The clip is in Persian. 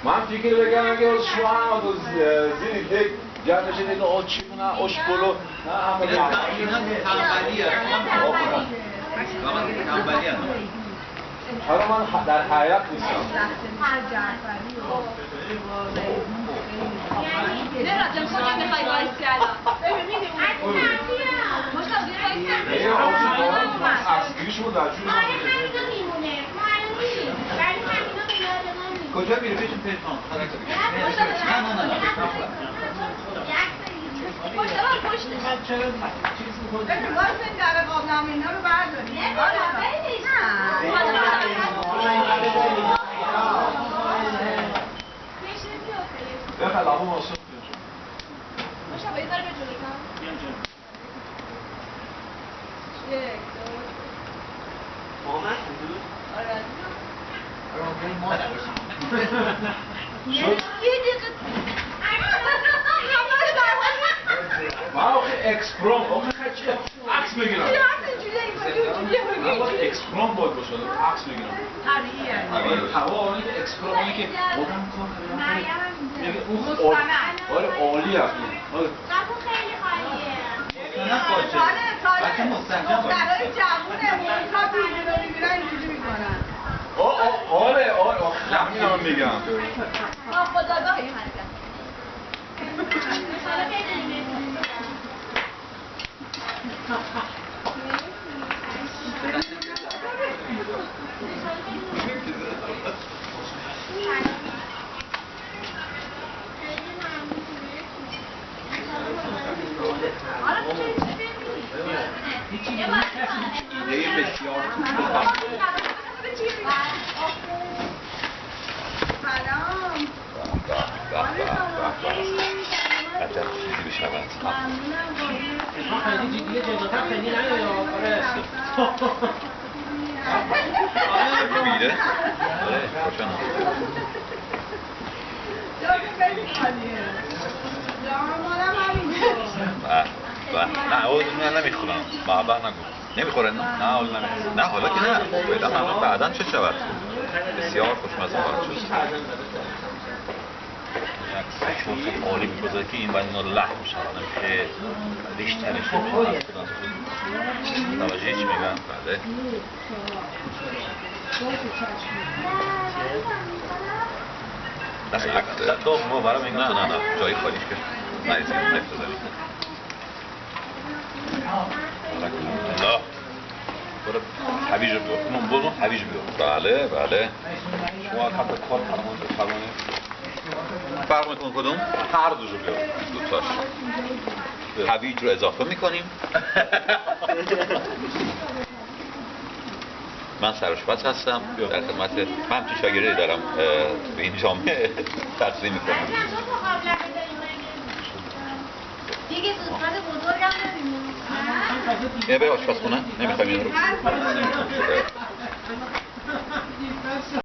من فکر بگم اگه شما هم زیر یک جمع شدید آچی کنن آش پلو نه همه اینا تنبلیه حالا من در حیات نیستم نه راجم کجا میخوای وایسی الان ببینید اون مشتاق وایسی اصلیشون در جون کجا میره بشین پلفان نه مشتاق پشت ببین واسه این در قابلمه اینا رو برداریم بخلا لابو ماشون مشتاق یه ذره به جلوتر یک دو یه دقیقه من آخه اکسپروم آخه چه عکس بگیرم اکسپروم باید باشه عکس بگیرم هوا آنی که اکسپروم اینه که آدم کار میگه اون آره عالی هست خیلی خالیه بچه مستنجم باید دخترهای جوونه تا بیرون رو میبینن اینجوری میکنن آره همین هم میگم خداگاه این حرکت ایده بسیار سلام عجب چیزی بشود خیلی جدیه جلوتر خیلی نیایا میره؟ آره روشن جایی خیلی خالیه مادم همینجور نه اول من نمیخورم بابا نگو نمیخوره نه اول نمیخورم نه حالا که نه فعلا همون بعدا چه شود بسیار خوشمزه خواهد شد یک شوخ عالی میگذاره که این باید اینا لحم شود که ریش ترش توجه چی میگم بله دست داغ ما برای میگم نه جایی خالیش که نریزیم نفت داریم الله برو هویج بیار اون بزن هویج بیار بله شما قبل کار فرق میکن کدوم؟ هر دوشو بیار دوتاش هویج رو اضافه میکنیم من سرآشپز هستم در خدمت من همچین شاگردی دارم به این جامعه تسلیم میکنم دیگه دوستان بزرگم نمیمونه یه به آشپزخونه نمیخوایم این رو